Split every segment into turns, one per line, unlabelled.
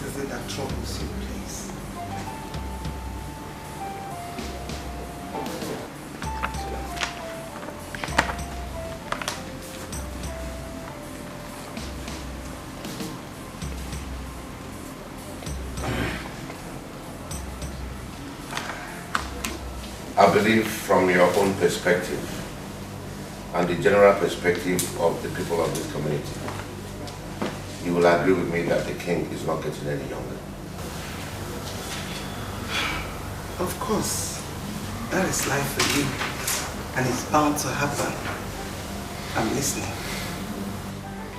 is it that troubles you, please?
I believe from your own perspective and the general perspective of the people of this community, you will agree with me that the king is not getting any younger.
Of course, that is life for you, and it's bound to happen. I'm listening.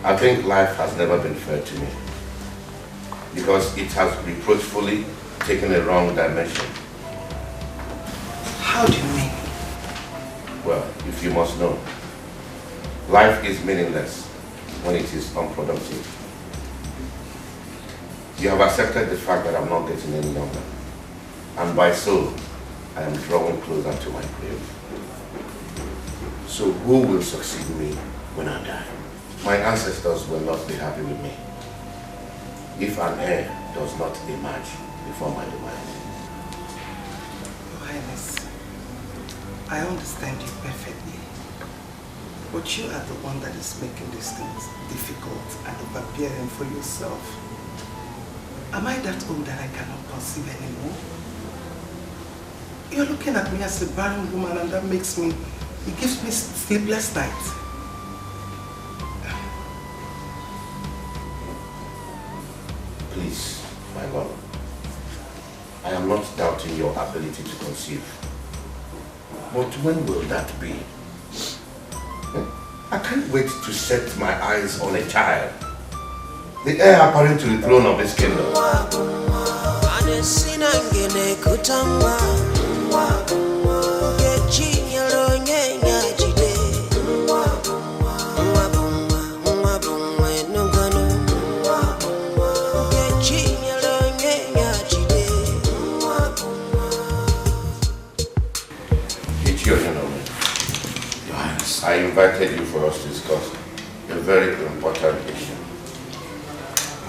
I think life has never been fair to me because it has reproachfully taken a wrong dimension.
How do you mean?
Well, if you must know, life is meaningless when it is unproductive. You have accepted the fact that I'm not getting any younger, and by so, I am drawing closer to my grave. So who will succeed me when I die? My ancestors will not be happy with me if an heir does not emerge before my demise.
Your Highness, I understand you perfectly, but you are the one that is making these things difficult and overbearing for yourself. Am I that old that I cannot conceive anymore? You're looking at me as a barren woman, and that makes me, it gives me sleepless nights.
Please, my lord, I am not doubting your ability to conceive. But when will that be? I can't wait to set my eyes on a child, the heir apparent to the throne of this kingdom. I invited you for us to discuss a very important issue.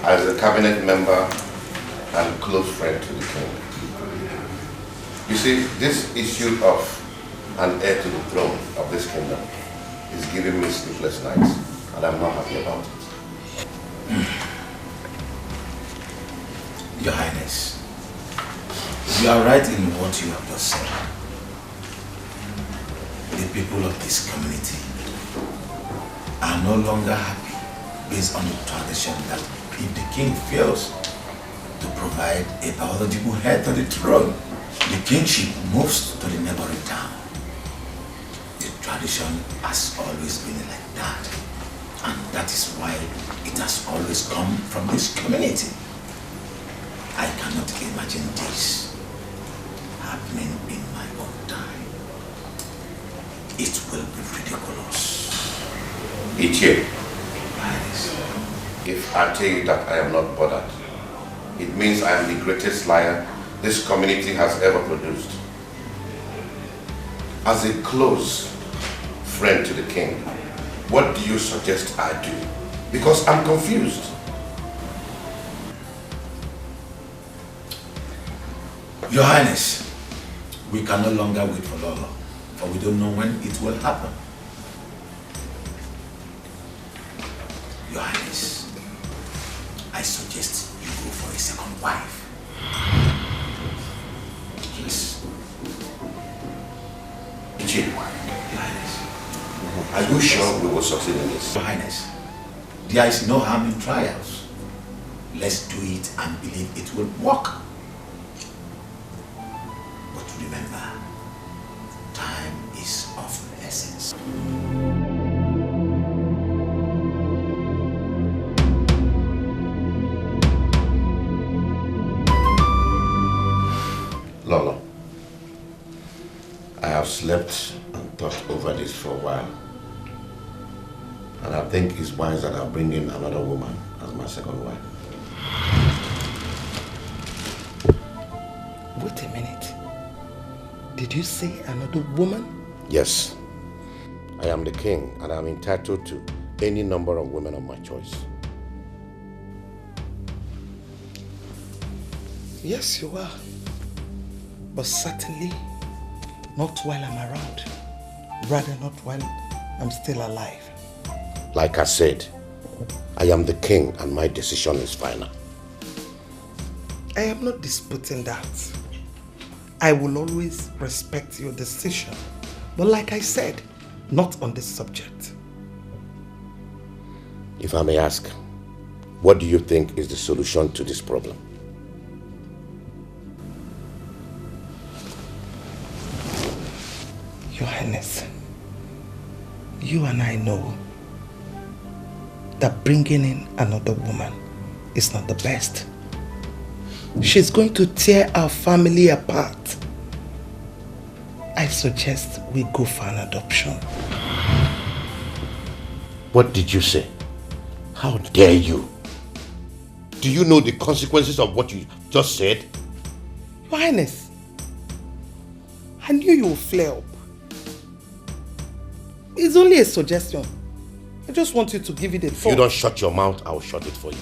As a cabinet member and close friend to the king. You see, this issue of an heir to the throne of this kingdom is giving me sleepless nights, and I'm not happy about it.
Your Highness, you are right in what you have just said. The people of this community are no longer happy based on the tradition that if the king fails to provide a biological heir to the throne, the kingship moves to the neighboring town. The tradition has always been like that, and that is why it has always come from this community. I cannot imagine this happening in my own time. It will be ridiculous.
Ichie, if I tell you that I am not bothered, it means I am the greatest liar this community has ever produced. As a close friend to the king, what do you suggest I do? Because I'm confused.
Your Highness, we can no longer wait for Lolo, for we don't know when it will happen. Your Highness, I suggest you go for a second wife. Yes.
Ichie,
Your Highness.
are you sure we will succeed in this?
Your Highness, there is no harm in trials. Let's do it and believe it will work. But remember, time is of the essence.
Lolo, I have slept and thought over this for a while. And I think it's wise that I bring in another woman as my second wife.
Wait a minute. Did you say another woman?
Yes. I am the king and I'm entitled to any number of women of my choice.
Yes, you are. But certainly not while I'm around. Rather not while I'm still alive.
Like I said, I am the king and my decision is final.
I am not disputing that. I will always respect your decision. But like I said, not on this subject.
If I may ask, what do you think is the solution to this problem?
Your Highness, you and I know that bringing in another woman is not the best. She's going to tear our family apart. I suggest we go for an adoption.
What did you say? How dare you? Do you know the consequences of what you just said?
Your Highness, I knew you would flare up. It's only a suggestion. I just want you to give it a thought.
If you don't shut your mouth, I'll shut it for you.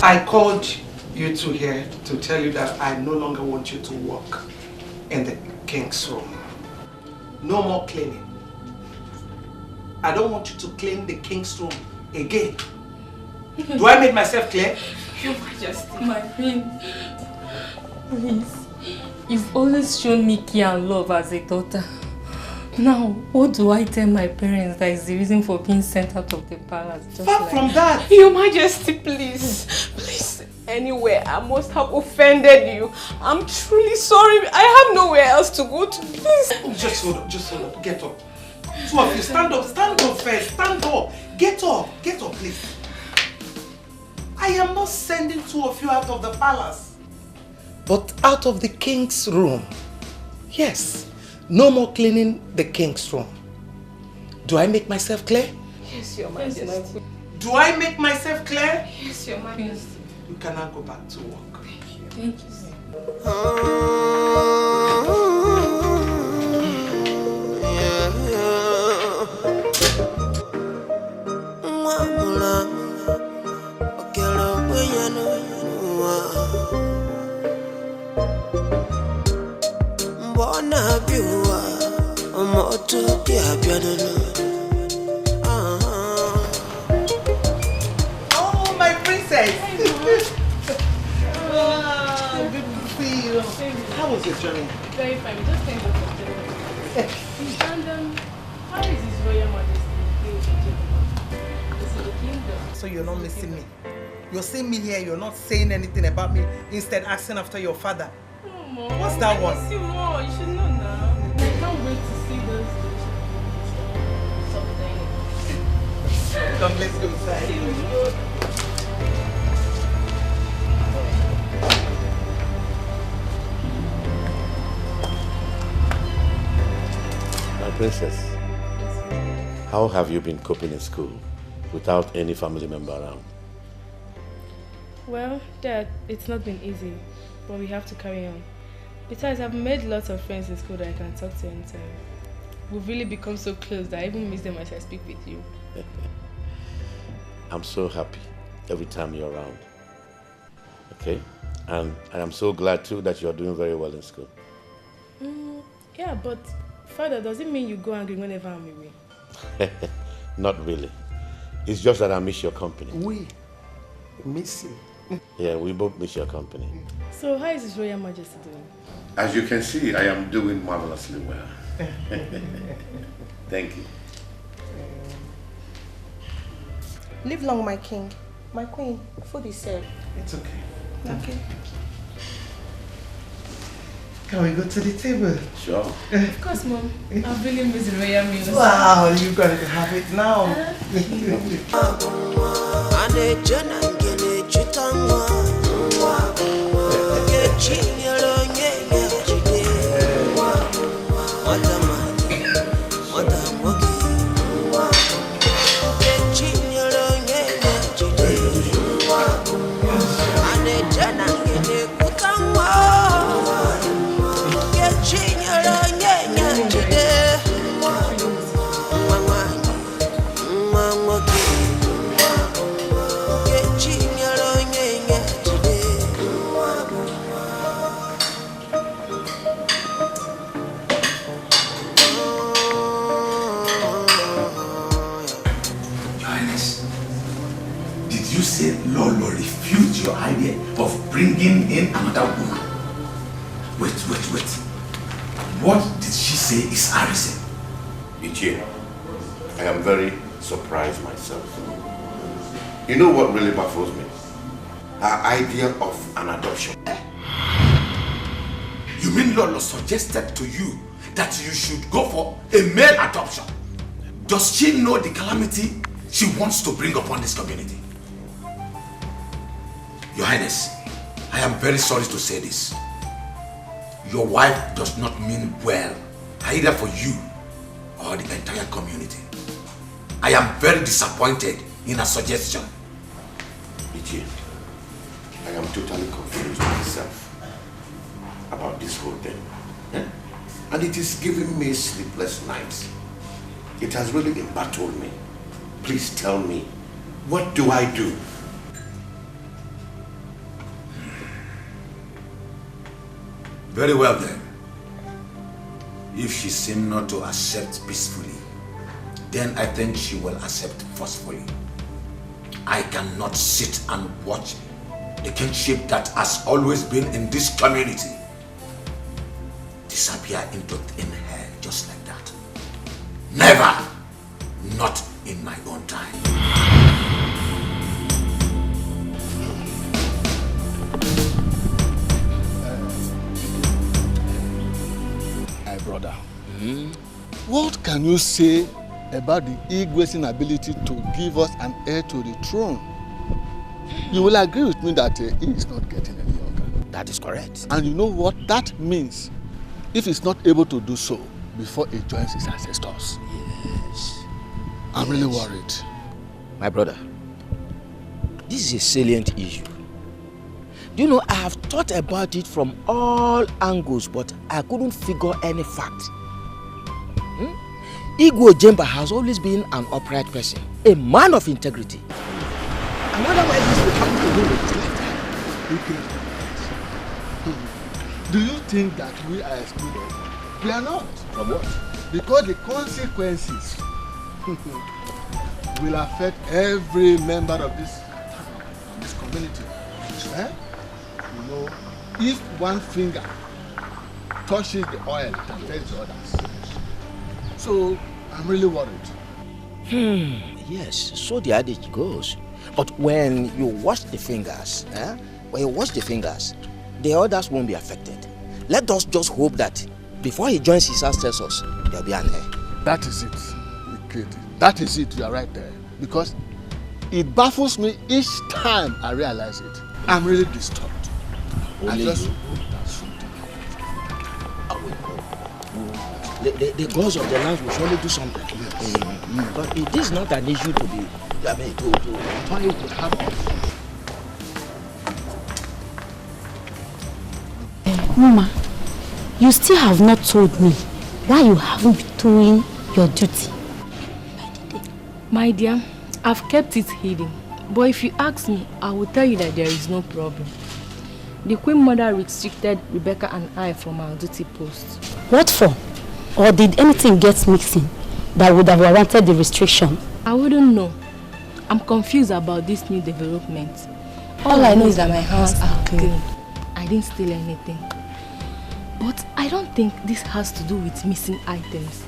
I called you two here to tell you that I no longer want you to work in the king's room. No more cleaning. I don't want you to clean the king's room again. Do I make myself clear?
Your Majesty, my queen, please. You've always shown me care and love as a daughter. Now, what do I tell my parents that is the reason for being sent out of the palace?
Far from that.
Your Majesty, please. Please. Anywhere I must have offended you. I'm truly sorry. I have nowhere else to go to. Please.
Just hold up. Get up. Two of you, stand up first. Stand up. Get up, please. I am not sending two of you out of the palace, but out of the king's room. Yes, no more cleaning the king's room. Do I make myself clear?
Yes, Your Majesty.
Do I make myself clear?
Yes, Your Majesty.
You can now go back to work.
Thank you. Thank you, sir.
Oh, my princess! Oh, good to see you. How was your journey?
Very fine. We just came back from dinner. And how is His Royal Majesty? Is it the kingdom?
So you're not missing me. You're seeing me here, you're not saying anything about me, instead asking after your father.
Oh, Mom.
What's that one?
I miss you more. You should know now. I can't wait to see those something.
Come, let's go inside.
My princess, how have you been coping in school without any family member around?
Well, Dad, it's not been easy, but we have to carry on. Besides, I've made lots of friends in school that I can talk to anytime. We've really become so close that I even miss them as I speak with you.
I'm so happy every time you're around. Okay? And I am so glad too that you're doing very well in school.
Yeah, but Father, does it mean you go angry whenever I'm away?
Not really. It's just that I miss your company.
We miss you.
Yeah, we both miss your company.
So how is His Royal Majesty doing?
As you can see, I am doing marvelously well. Thank you.
Live long, my king. My queen, food is served.
It's okay.
Okay.
Can we go to the table?
Sure.
Of course, Mom. I've really missed the royal meals.
Wow, you gotta have it now.
idea of bringing in another woman. Wait. What did she say is arson?
Ichie, I am very surprised myself. You know what really baffles me? Her idea of an adoption.
You mean Lolo suggested to you that you should go for a male adoption? Does she know the calamity she wants to bring upon this community? Your Highness, I am very sorry to say this. Your wife does not mean well, either for you or the entire community. I am very disappointed in her suggestion.
Ichie, I am totally confused myself about this whole thing. And it is giving me sleepless nights. It has really embattled me. Please tell me, what do I do?
Very well then. If she seems not to accept peacefully, then I think she will accept forcefully. I cannot sit and watch the kinship that has always been in this community disappear into thin air just like that. Never! Not in my own time.
My brother, what can you say about the Igwe's inability to give us an heir to the throne? You will agree with me that he is not getting any younger.
That is correct.
And you know what that means if he's not able to do so before he joins his ancestors?
Yes.
I'm really worried.
My brother, this is a salient issue. Do you know, I have thought about it from all angles, but I couldn't figure any fact. Igwe Jemba has always been an upright person, a man of integrity. And otherwise this will happen to him in his lifetime.
Do you think that we are excluded? We are not.
From what?
Because the consequences will affect every member of this community. You know, if one finger touches the oil, it affects the others. So, I'm really worried.
Yes, so the adage goes. But when you wash the fingers, the others won't be affected. Let us just hope that before he joins his ancestors, there'll be an heir.
That is it, Ikedi. That is it, you are right there. Because it baffles me each time I realize it. I'm really disturbed.
Only
I just
you?
hope that something happens.
The gods of the land will surely do something.
Yes.
But it is not an issue to be,
Why it will happen?
Mama, you still have not told me why you haven't been doing your duty.
My dear, I've kept it hidden. But if you ask me, I will tell you that there is no problem. The Queen Mother restricted Rebecca and I from our duty post.
What for? Or did anything get mixing that would have warranted the restriction?
I wouldn't know. I'm confused about this new development.
All I know is that my hands are clean.
I didn't steal anything. But I don't think this has to do with missing items.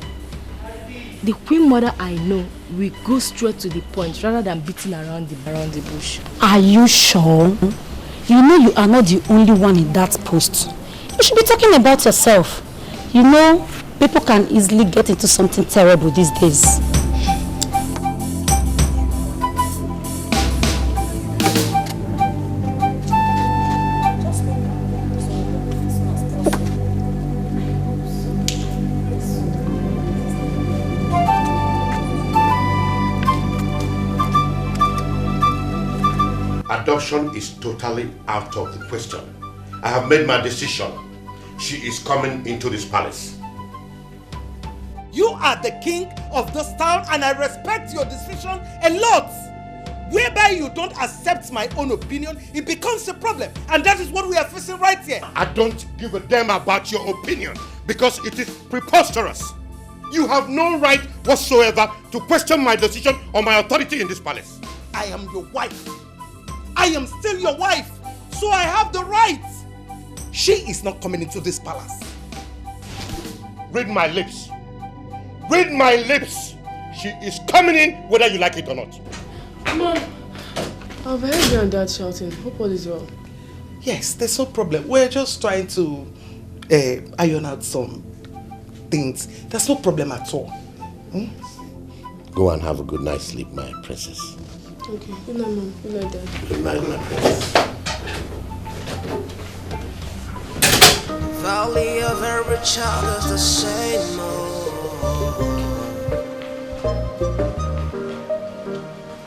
The Queen Mother I know will go straight to the point rather than beating around the bush.
Are you sure? You know you are not the only one in that post. You should be talking about yourself. You know, people can easily get into something terrible these days.
Adoption is totally out of the question. I have made my decision. She is coming into this palace.
You are the king of this town and I respect your decision a lot. Whereby you don't accept my own opinion, it becomes a problem. And that is what we are facing right here.
I don't give a damn about your opinion because it is preposterous. You have no right whatsoever to question my decision or my authority in this palace.
I am your wife. I am still your wife. so I have the right. She is not coming into this palace.
Read my lips. Read my lips. She is coming in whether you like it or not.
Mom, I've heard you and Dad shouting. Hope all is well.
Yes, there's no problem. We're just trying to iron out some things. There's no problem at all.
Go and have a good night's sleep, my princess.
Okay, good night, Mom. Good night, Dad.
Good night, my princess.
Valley of every child is the same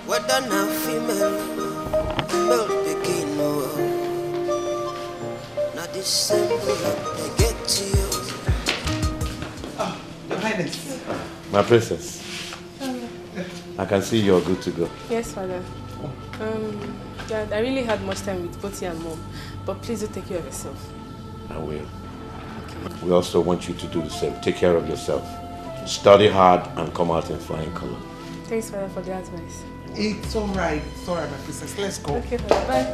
whether now female, male begin not the same they get to you.
Oh, Your Highness.
My princess. I can see you're good to go.
Yes, Father. Dad, I really had much time with both you and Mom, but please do take care of yourself.
I will. Okay. We also want you to do the same. Take care of yourself. Study hard and come out in flying color.
Thanks, Father, for the advice.
It's alright. It's alright, my princess. Let's go.
Okay, Father. Bye.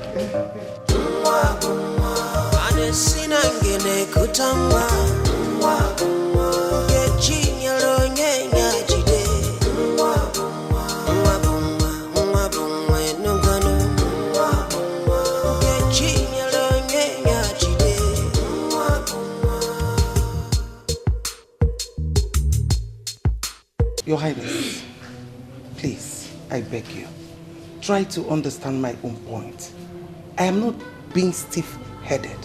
Your Highness, please, I beg you, try to understand my own point. I am not being stiff-headed.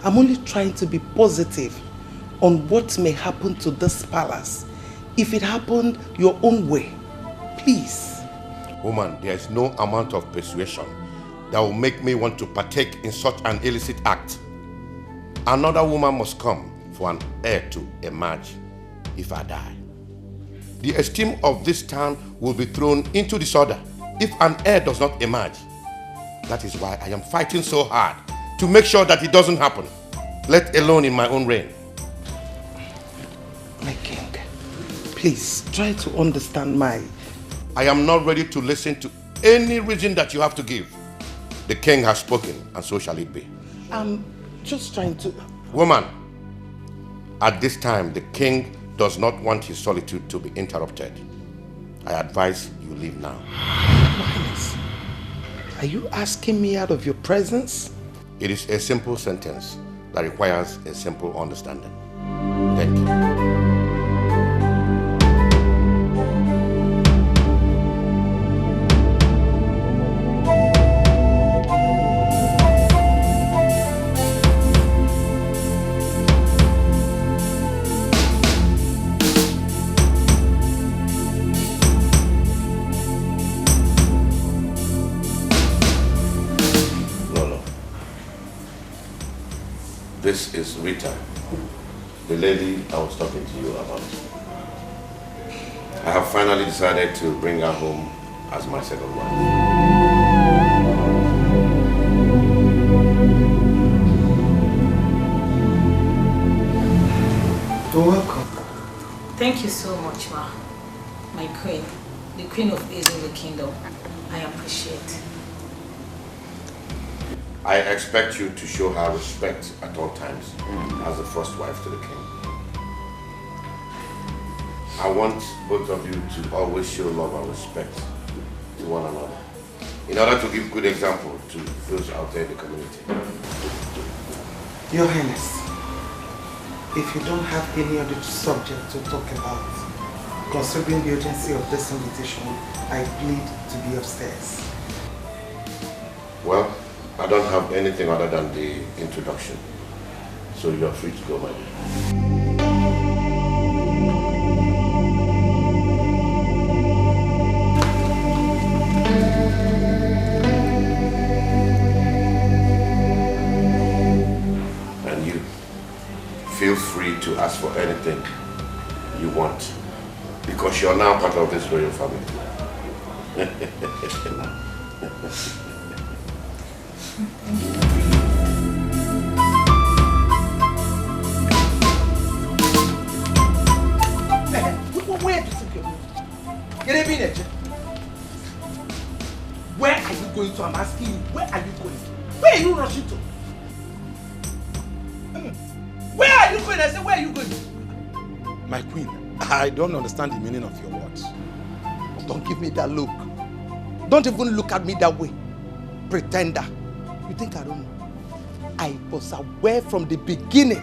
I'm only trying to be positive on what may happen to this palace if it happened your own way. Please.
Woman, there is no amount of persuasion that will make me want to partake in such an illicit act. Another woman must come for an heir to emerge if I die. The esteem of this town will be thrown into disorder if an heir does not emerge. That is why I am fighting so hard to make sure that it doesn't happen, let alone in my own reign.
My king, please try to understand my...
I am not ready to listen to any reason that you have to give. The king has spoken, and so shall it be.
I'm just trying to...
Woman, at this time, the king does not want his solitude to be interrupted. I advise you leave now.
Highness, are you asking me out of your presence?
It is a simple sentence that requires a simple understanding. Thank you. This is Rita, the lady I was talking to you about. I have finally decided to bring her home as my second wife.
You're welcome.
Thank you so much, Ma. My queen, the queen of Ease in the kingdom. I appreciate.
I expect you to show her respect at all times as the first wife to the king. I want both of you to always show love and respect to one another in order to give good example to those out there in the community.
Your Highness, if you don't have any other subject to talk about, considering the urgency of this invitation, I plead to be upstairs.
Well, I don't have anything other than the introduction, so you're free to go, my dear. And you, feel free to ask for anything you want, because you're now part of this royal family.
Where are you going to? I'm asking you, where are you going? Where are you rushing to? and I say, where are you going?
My queen, I don't understand the meaning of your words.
Don't give me that look. Don't even look at me that way. Pretender. You think I don't know? I was aware from the beginning.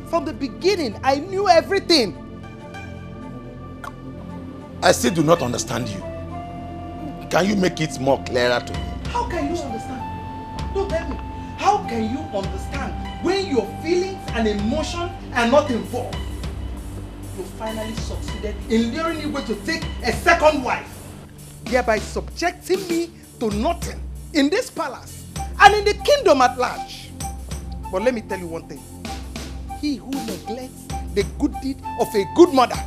From the beginning, I knew everything.
I still do not understand you. Can you make it more clearer to me?
How can you understand? Don't tell me. How can you understand when your feelings and emotions are not involved? You finally succeeded in luring Igwe to take a second wife, thereby subjecting me to nothing in this palace and in the kingdom at large. But let me tell you one thing. He who neglects the good deed of a good mother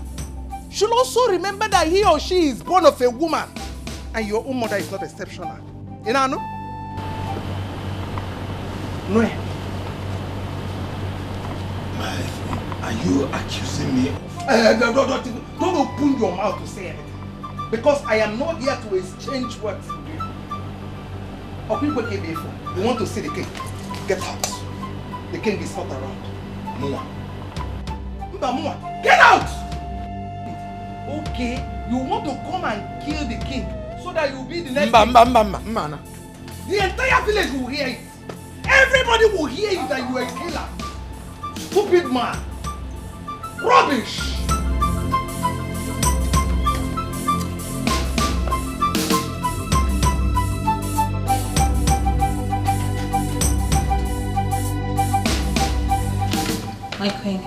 should also remember that he or she is born of a woman, and your own mother is not exceptional. You know? No.
My friend, are you accusing me of...
Don't open your mouth to say anything. Because I am not here to exchange words with you. You want to see the king? Get out. The king is not around. Mua. Get out! Okay, you want to come and kill the king so that you'll be the next king. The entire village will hear it. Everybody will hear you that you are a killer. Stupid man. Rubbish.
My queen,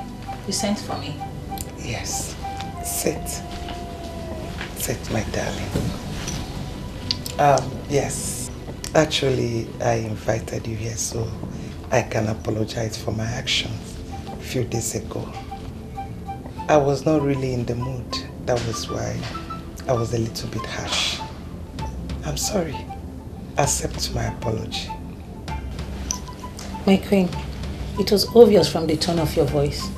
you sent for me.
Yes. Sit. Sit, my darling. Yes. Actually, I invited you here so I can apologize for my actions a few days ago. I was not really in the mood. That was why I was a little bit harsh. I'm sorry. Accept my apology.
My queen, it was obvious from the tone of your voice,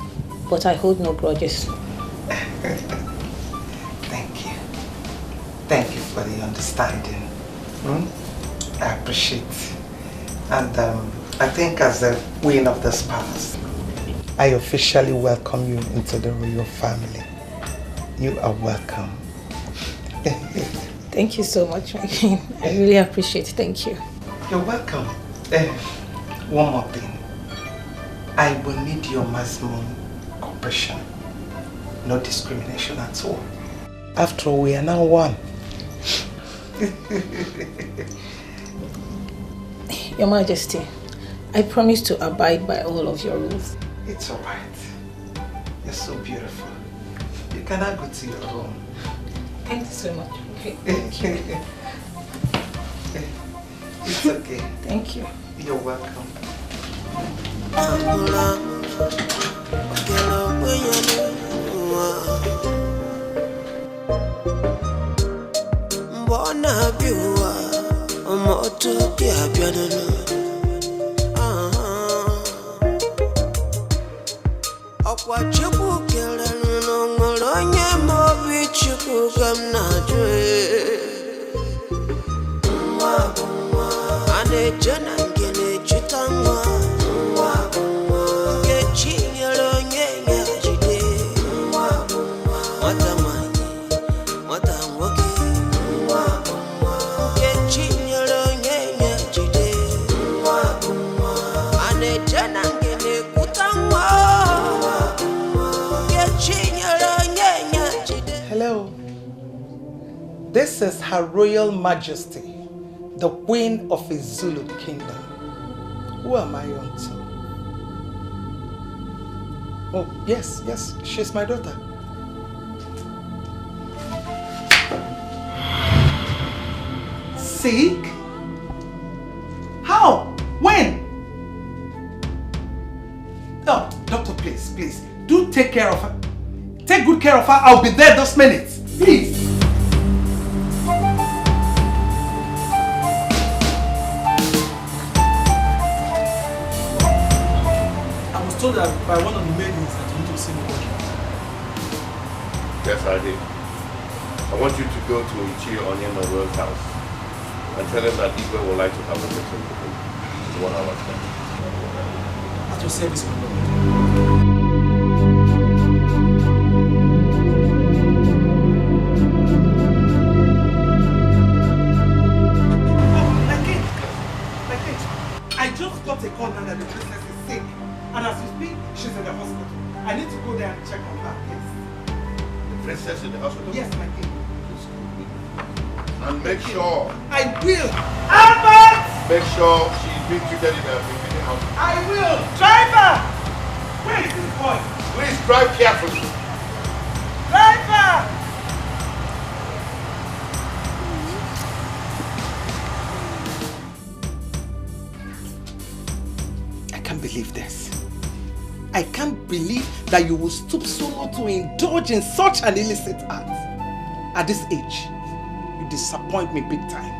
but I hold no grudges.
Thank you. Thank you for the understanding. I appreciate it. And I think as the queen of this palace, I officially welcome you into the royal family. You are welcome.
Thank you so much, my queen. I really appreciate it. Thank you.
You're welcome. One more thing. I will need your maximum cooperation. No discrimination at all. After all, we are now one.
Your Majesty, I promise to abide by all of your rules.
It's all right. You're so beautiful. You can now go to your room.
Thank you so much. Okay.
It's okay.
Thank you.
You're welcome.
Mbona biwa moto dia bianana akwa chiku kele no ngolonye mo bichiku gamna jwe ane jana ngene chitangwa
Hello. This is Her Royal Majesty, the Queen of the Zulu Kingdom. Who am I on to? Oh, yes, she's my daughter. Sick? How? When? Oh, doctor, please, do take care of her. Take good care of her. I'll be there those minutes. Please.
I was told that by one of the maidens that you need to see me.
Yes, I did. I want you to go to Ichie Onyema's house and tell him that Igwe would like to have a meeting with him. It's 1 hour time.
At your service, my lord.
her that the princess is sick. And as we speak, she's in the hospital. I need to go there and check on her, please.
The princess in the hospital?
Yes, my king.
And make sure.
I will. Albert!
Make sure she's being treated in a hospital.
I will. Driver! Where is this boy?
Please drive carefully.
Driver! I can't believe this. I can't believe that you will stoop so low to indulge in such an illicit act. At this age, you disappoint me big time.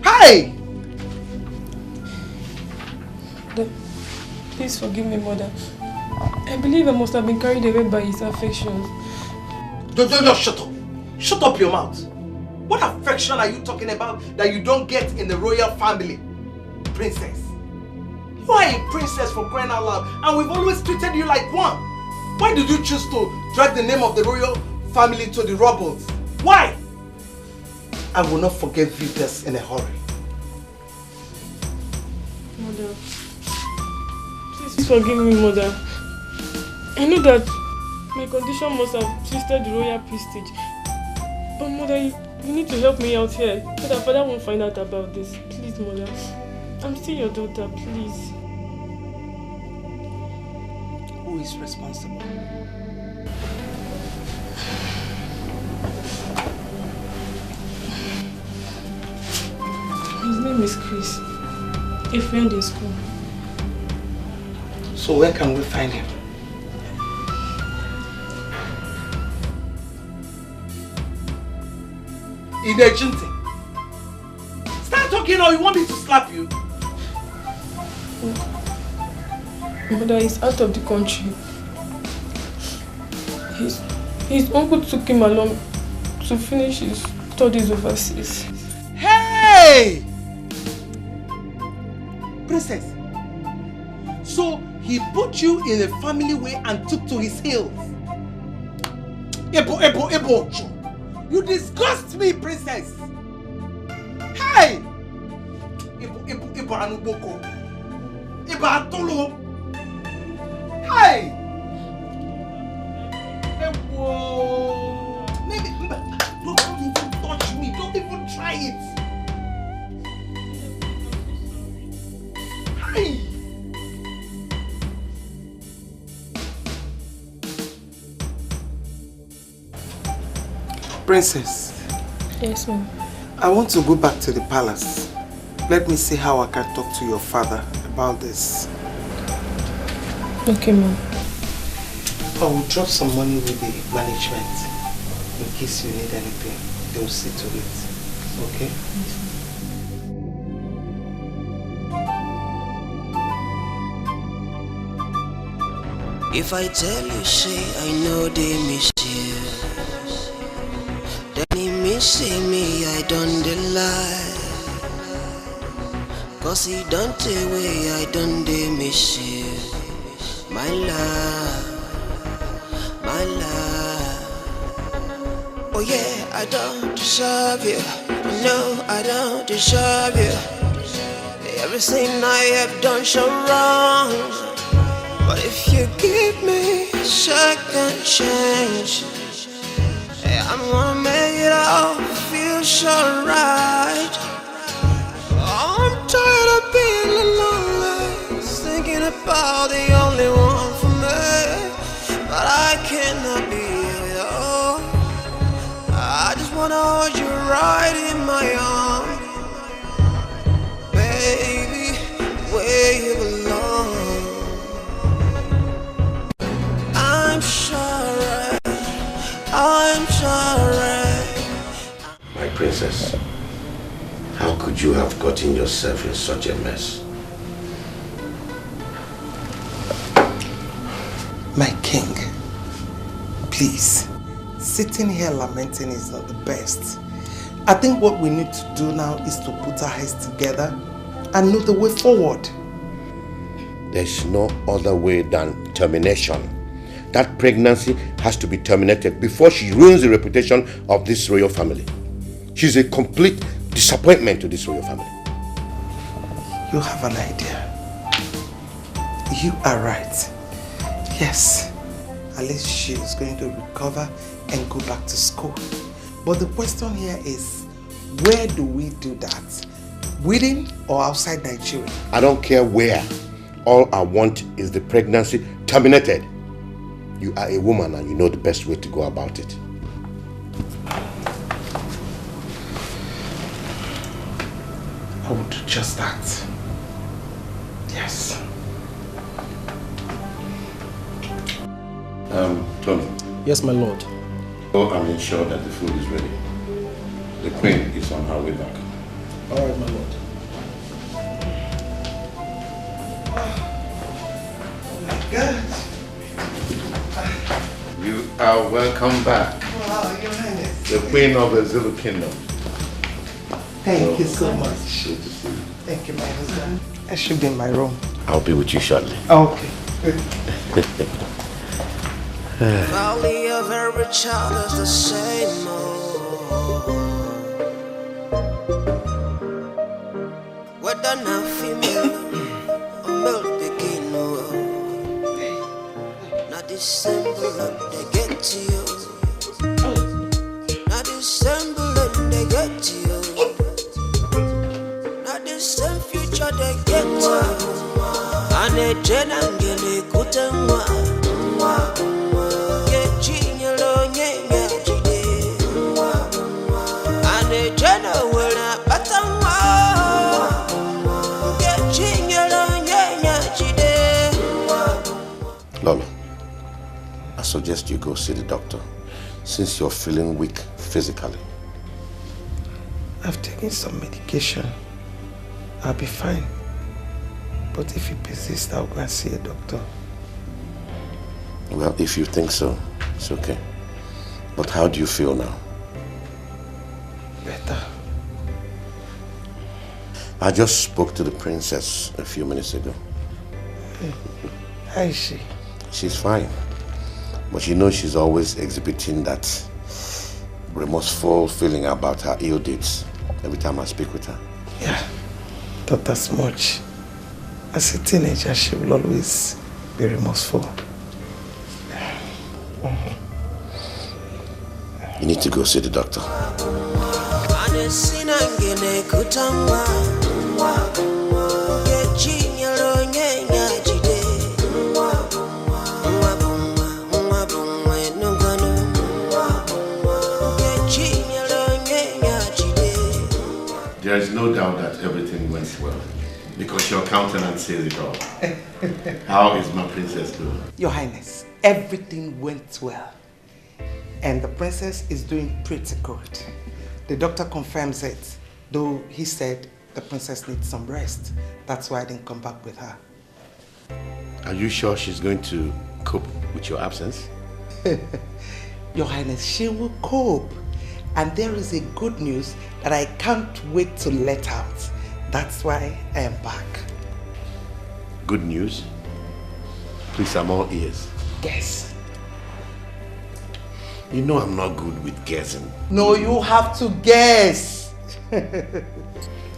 Hi!
Please forgive me, Mother. I believe I must have been carried away by his affections.
Don't shut up. Shut up your mouth. What affection are you talking about that you don't get in the royal family? Princess. You are a princess for crying out loud, and we've always treated you like one. Why did you choose to drag the name of the royal family to the rubble? Why? I will not forgive you this in a hurry.
Mother, please forgive me, Mother. I know that my condition must have twisted the royal prestige. But Mother, you need to help me out here so that Father won't find out about this. Please, Mother. I'm still your daughter, please.
Who is responsible?
His name is Chris, a friend in school.
So where can we find him? In the agency. Start talking or you want me to slap you?
Mother is out of the country. His uncle took him along to finish his studies overseas.
Hey! Princess. So he put you in a family way and took to his heels. Ebo. You disgust me, princess. Hey! Ebo anuboko. Ebo atolo. Hey! Ebo. Maybe don't even touch me. Don't even try it. Hey! Princess.
Yes, ma'am.
I want to go back to the palace. Let me see how I can talk to your father about this.
Okay, ma'am.
I will drop some money with the management in case you need anything. They will see to it. Okay? Yes.
If I tell you, say I know they miss you, then he means say me I don't lie. Cause he don't tell way I don't miss you. My love, my love. Oh yeah, I don't deserve you. No, I don't deserve you. Everything I have done so wrong. But if you give me a second chance, hey, I'm gonna make it all feel so right. I'm tired of being lonely, thinking about the only one for me. But I cannot be it all. I just wanna hold you right in my arms, baby, where you belong. I'm sorry.
My princess, how could you have gotten yourself in such a mess?
My king, please, sitting here lamenting is not the best. I think what we need to do now is to put our heads together and know the way forward.
There's no other way than termination. That pregnancy has to be terminated before she ruins the reputation of this royal family. She's a complete disappointment to this royal family.
You have an idea.
You are right. Yes, at least she is going to recover and go back to school. But the question here is, where do we do that? Within or outside Nigeria?
I don't care where. All I want is the pregnancy terminated. You are a woman and you know the best way to go about it.
I will do just that. Yes.
Tony.
Yes, my lord.
Oh, I'm ensure that the food is ready. The queen is on her way back.
All right, my lord.
Oh my God.
You are welcome back.
Wow, Your Highness.
The queen of the Zulu kingdom.
Thank you so much.
Good to see you.
Thank you, my husband. I should be in my room.
I'll be with you shortly.
Okay.
Valley of every child is the same. Whether now female or male begin, not the symbol they get to you. Not the symbol they get to you. Not the same future they get to you. And they generally couldn't
Lolo, I suggest you go see the doctor since you're feeling weak physically.
I've taken some medication. I'll be fine. But if you persist, I'll go and see a doctor.
Well, if you think so, it's okay. But how do you feel now?
Better.
I just spoke to the princess a few minutes ago.
How is she?
She's fine. But you know she's always exhibiting that remorseful feeling about her ill deeds every time I speak with her.
Yeah, not as much. As a teenager, she will always be remorseful.
You need to go see the doctor. There is no doubt that everything went well, because your countenance says it all. How is my princess doing?
Your Highness, everything went well. And the princess is doing pretty good. The doctor confirms it, though he said the princess needs some rest. That's why I didn't come back with her.
Are you sure she's going to cope with your absence?
Your Highness, she will cope. And there is a good news that I can't wait to let out. That's why I am back.
Good news? Please, I'm all ears.
Guess.
You know I'm not good with guessing.
No, you have to guess.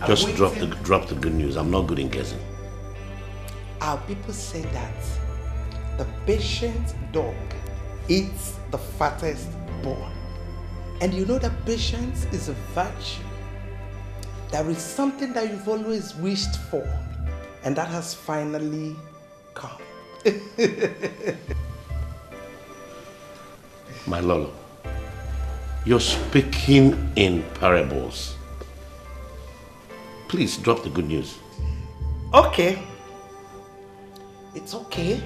Just drop the good news. I'm not good in guessing.
Our people say that the patient dog eats the fattest bone. And you know that patience is a virtue. There is something that you've always wished for, and that has finally come.
My Lolo, you're speaking in parables. Please drop the good news.
Okay. It's okay.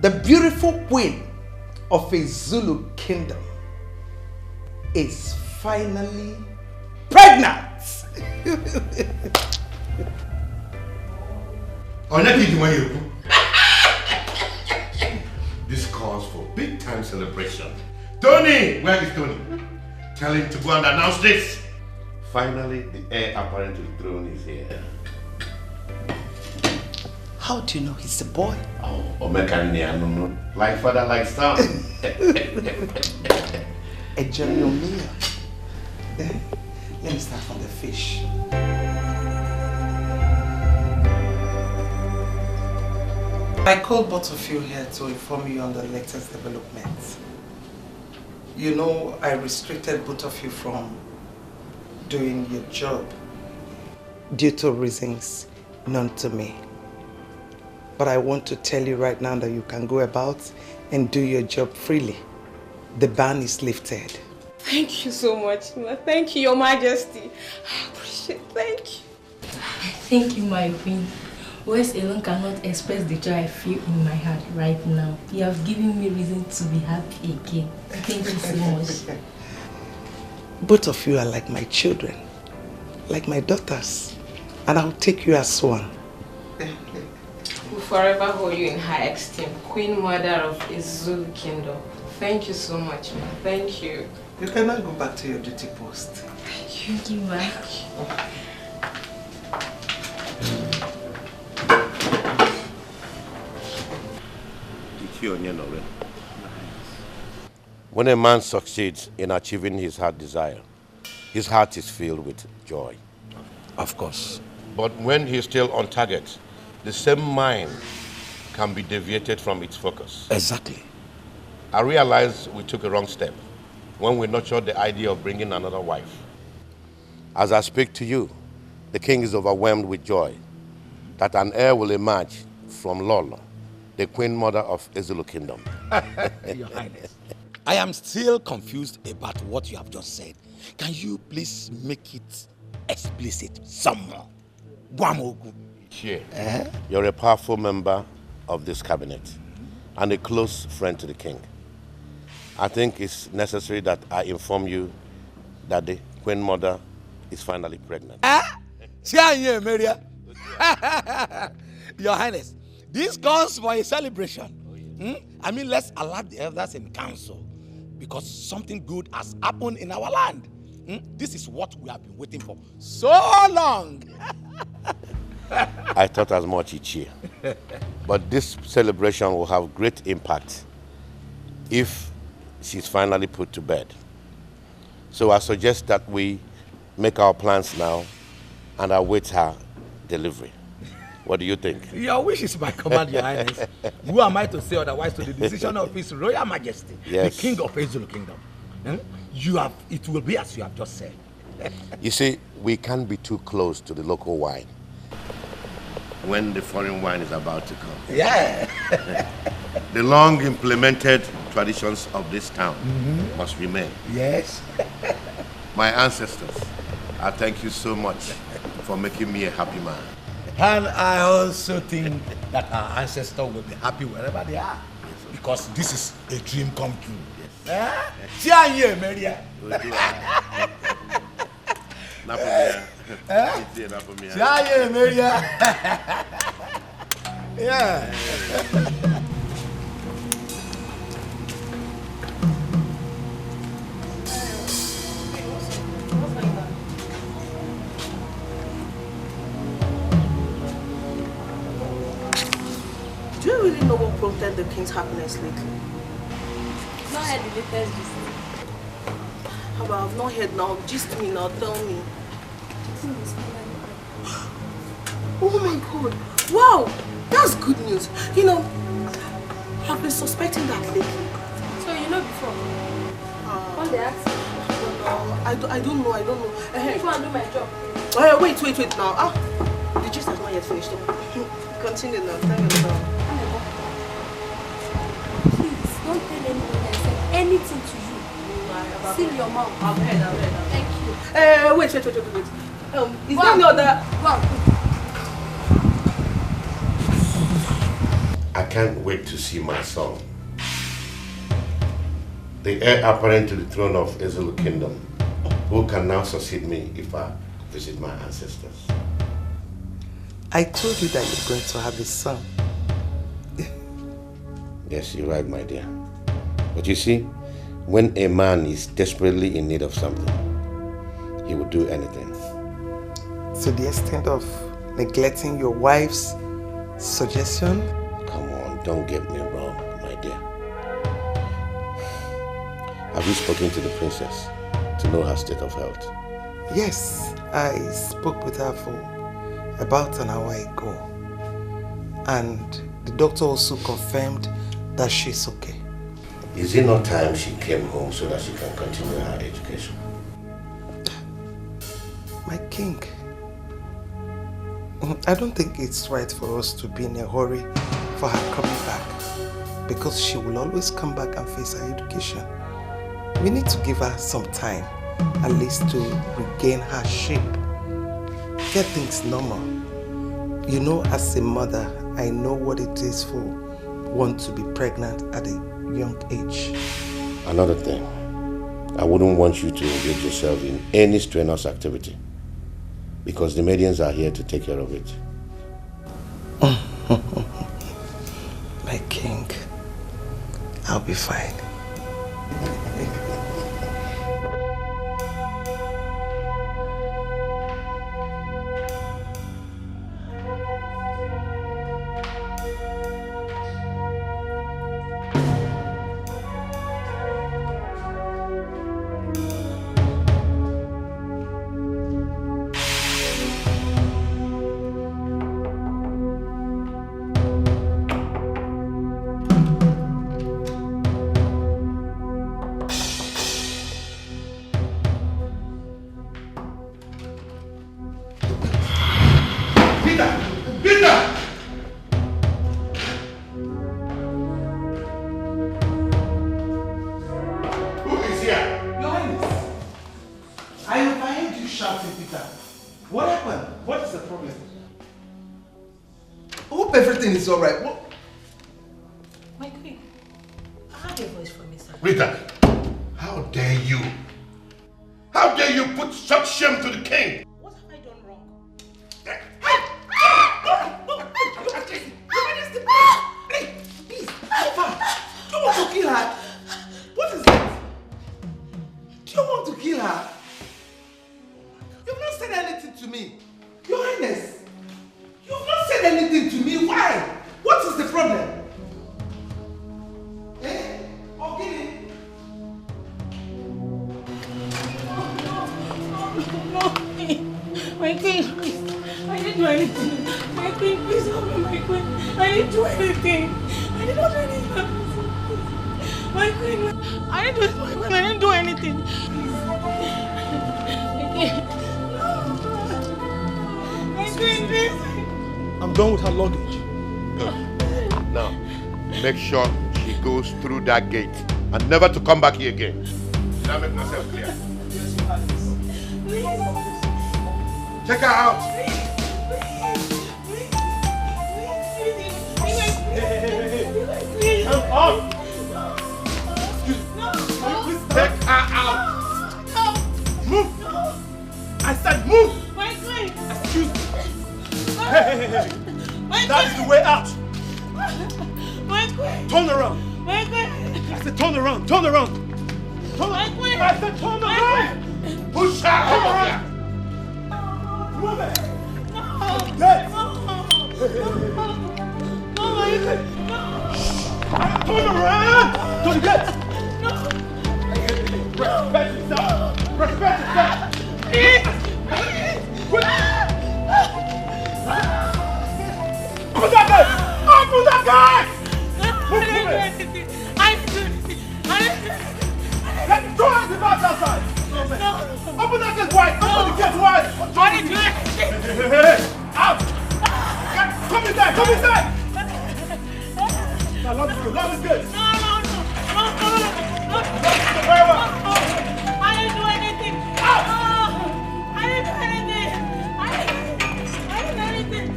The beautiful queen of a Zulu kingdom is finally pregnant.
This calls for big time celebration. Tony! Where is Tony? Tell him to go and announce this. Finally, the heir apparent to the throne is here.
How do you know he's a boy?
Oh, Omekania, like father, like son.
Enjoy your meal. Let me start from the fish. I called both of you here to inform you on the latest developments. You know, I restricted both of you from doing your job due to reasons known to me. But I want to tell you right now that you can go about and do your job freely. The ban is lifted.
Thank you so much, Ma. Thank you, Your Majesty. I appreciate it. Thank you.
Thank you, my queen. Words alone cannot express the joy I feel in my heart right now. You have given me reason to be happy again. Thank you so much.
Both of you are like my children, like my daughters, and I'll take you as one.
We'll forever hold you in high esteem, Queen Mother of the Zulu Kingdom. Thank you so much, Ma. Thank you.
You can now go back to your duty post.
Thank you, Ma.
When a man succeeds in achieving his heart desire, his heart is filled with joy.
Of course.
But when he's still on target, the same mind can be deviated from its focus.
Exactly.
I realized we took a wrong step when we nurtured the idea of bringing another wife. As I speak to you, the king is overwhelmed with joy that an heir will emerge from Lolo, the queen mother of the Zulu Kingdom.
Your Highness, I am still confused about what you have just said. Can you please make it explicit some more? Guamogu.
Sure. You're a powerful member of this cabinet and a close friend to the king. I think it's necessary that I inform you that the queen mother is finally pregnant.
Your Highness, this calls for a celebration. I mean, let's alert the elders in council because something good has happened in our land. This is what we have been waiting for so long.
I thought as much each year. But this celebration will have great impact if she's finally put to bed. So I suggest that we make our plans now and await her delivery. What do you think?
Your wish is my command, Your Highness. Who am I to say otherwise to the decision of His Royal Majesty,
Yes.
the King of the Zulu Kingdom? It will be as you have just said.
You see, we can't be too close to the local wine when the foreign wine is about to come.
Yeah.
The long implemented traditions of this town must remain.
Yes.
My ancestors, I thank you so much for making me a happy man.
And I also think that our ancestors will be happy wherever they are. Because this is a dream come true. Yes. Yeah.
Do you really know what prompted the king's happiness lately?
Not heard the latest gist.
But I've not heard now. Gist me now, tell me. Oh my god. Wow, that's good news. You know, I've been suspecting that lately.
So you know before? When they ask
No, I don't know.
if you want to do my job.
Wait now. The gist has not yet finished. Continue now. Tell me about it.
Please, don't tell anyone I said anything to you. Seal your mouth.
I've heard.
Thank you.
Wait. Is there any other...
Go on.
I can't wait to see my son, the heir apparent to the throne of the Zulu Kingdom, who can now succeed me if I visit my ancestors.
I told you that you're going to have a son.
Yes, you're right, my dear. But you see, when a man is desperately in need of something, he will do anything.
To the extent of neglecting your wife's suggestion?
Come on, don't get me wrong, my dear. Have you spoken to the princess to know her state of health?
Yes, I spoke with her for about an hour ago. And The doctor also confirmed that she's okay.
Is it not time she came home so that she can continue her education?
My king, I don't think it's right for us to be in a hurry for her coming back, because she will always come back and face her education. We need to give her some time, at least to regain her shape, get things normal. You know, as a mother, I know what it is for one to be pregnant at a young age.
Another thing, I wouldn't want you to engage yourself in any strenuous activity, because the medians are here to take care of it.
My king, I'll be fine.
It's all right. What?
My queen, I heard a voice from me, sir.
Rita, how dare you? How dare you put such shame to the king?
What have I done wrong?
Please, you want to kill her? What is it? Do you want to kill her? You've not said anything to me. Your Highness, you've not said anything to me. Why? What is the problem? Eh? Okay.
No, my queen, please. I didn't do anything. My queen, please help me, my queen. I didn't do anything. I did not do anything. My queen, I didn't do it, my queen. I didn't do anything. My queen, please.
I'm done with her luggage.
Now, make sure she goes through that gate and never to come back here again. Did I make myself clear? Take her out.
Come on.
Take her out.
Move. I said move.
My queen.
Excuse me. Hey. That is the way out.
My queen.
Turn around.
My queen.
I said turn around. Turn around.
My queen.
I said turn around.
Push her over here.
Move it.
No.
Yes.
No, my queen. No.
Turn around. To the gate.
No.
Respect yourself. Respect yourself. Open that gate! Open that gate!
I didn't do anything. I didn't do anything. I didn't do anything.
Let me throw the back outside.
No.
Open that gate wide. Open the gate wide.
I didn't do anything.
Hey, out! Come inside. Come inside. Now, love is good. Love is good.
No.
Very well.
I didn't do anything.
Out!
I didn't do anything. I didn't do anything.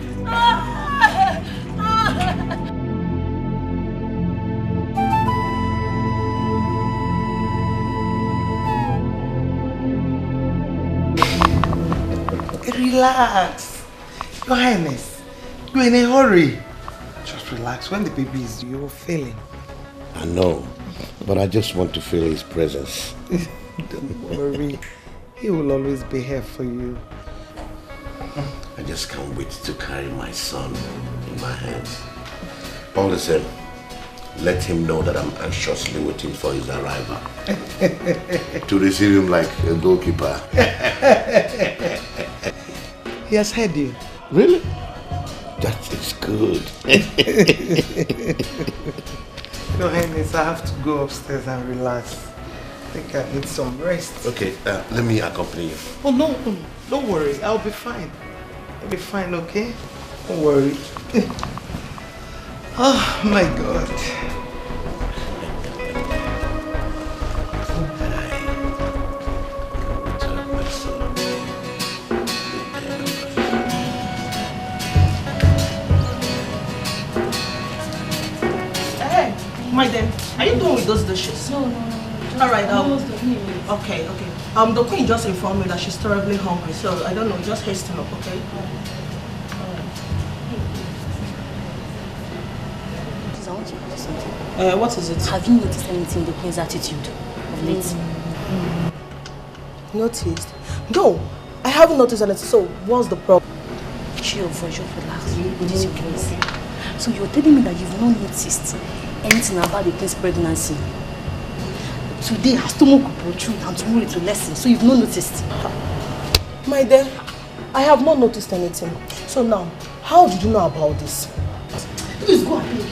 Relax. Your Highness, you're in a hurry. Just relax. When the baby is due, you're failing.
I know, but I just want to feel his presence.
Don't worry. He will always be here for you.
I just can't wait to carry my son in my hands. All the same, let him know that I'm anxiously waiting for his arrival. To receive him like a goalkeeper.
He has heard you.
Really? That is good.
Your Highness, I have to go upstairs and relax. I think I need some rest.
Okay, let me accompany you.
Oh, no, don't worry. I'll be fine. I'll be fine, okay? Don't worry. Oh, my God.
My dear, are you done with those dishes?
No.
Alright, okay. The queen just informed me that she's terribly hungry, so I don't know, just hasten up, okay?
Please, I want to ask you something.
What is it?
Have you noticed anything in the queen's attitude of late?
Noticed? No, I haven't noticed anything, so what's the problem?
Chill your voice, just relax. Reduce your voice. So you're telling me that you've not noticed anything about the queen's pregnancy? Today her stomach will protrude and tomorrow it will lessen, so you've not noticed?
My dear, I have not noticed anything. So now, how did you know about this?
Please go and play.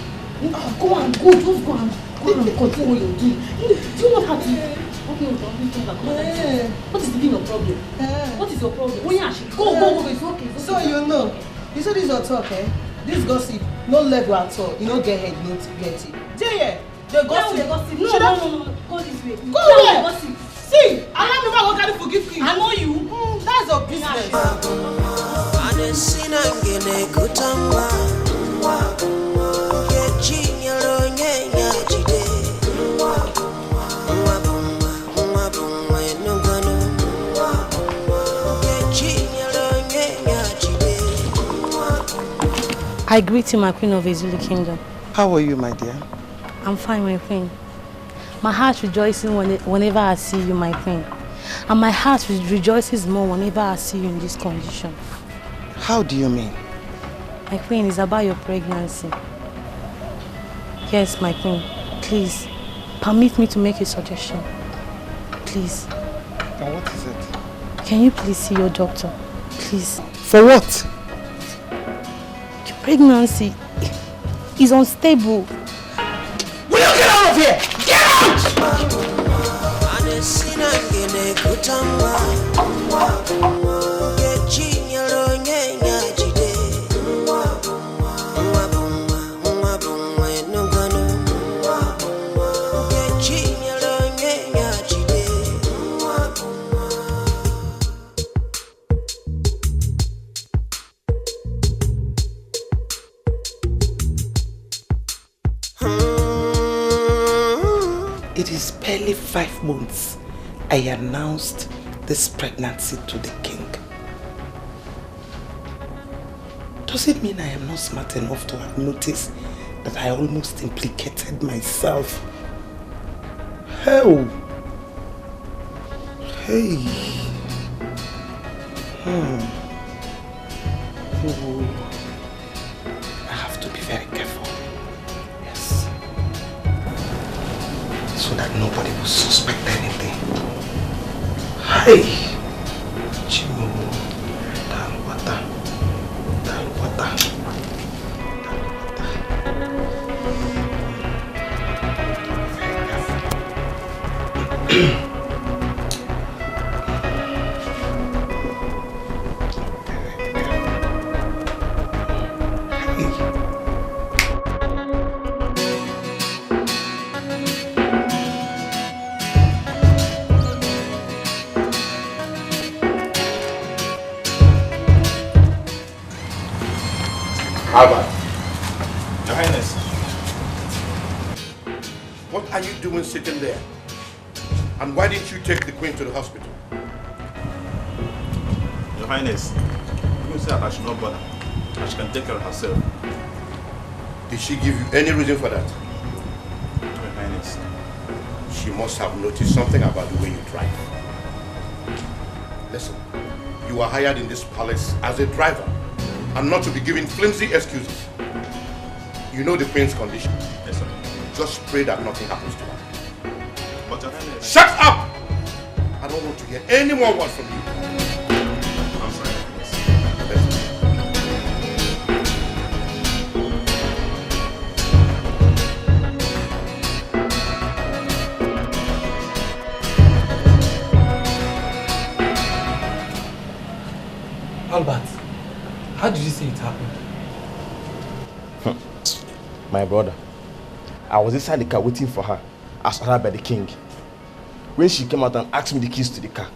Just go and continue what you're doing. Do you not have to? Okay, what is the thing of problem? What is your problem? Go, it's okay.
So you know, you said this is your talk, eh? This gossip, no level at all. You don't get head, you don't get it. Jay, the gossip.
No. Go this way.
Go where? Gossip. See, I'm not going to forgive you.
I know you.
That's your business.
I greet you, my queen of Zulu Kingdom.
How are you, my dear?
I'm fine, my queen. My heart rejoices whenever I see you, my queen. And my heart rejoices more whenever I see you in this condition.
How do you mean?
My queen, it's about your pregnancy. Yes, my queen. Please, permit me to make a suggestion. Please.
And what is it?
Can you please see your doctor? Please.
For what?
Your pregnancy is unstable.
Will you get out of here? Get out!
It is barely 5 months I announced this pregnancy to the king. Does it mean I am not smart enough to have noticed that I almost implicated myself? Hell! Hey! Oh. I have to be very careful. Yes. So that nobody will suspect anything. Hey! Chimo. Dalwata.
Your Highness. What are you doing sitting there? And why didn't you take the Queen to the hospital?
Your Highness, you said I should not bother. That she can take care of herself.
Did she give you any reason for that?
Your Highness.
She must have noticed something about the way you drive. Listen, you are hired in this palace as a driver and not to be given flimsy excuses. You know the Queen's condition.
Yes, sir.
Just pray that nothing happens to her.
But Your Highness...
Shut up! I don't want to hear any more words from you.
I'm sorry, Your Highness.
My brother, I was inside the car waiting for her as ordered by the king. When she came out and asked me the keys to the car,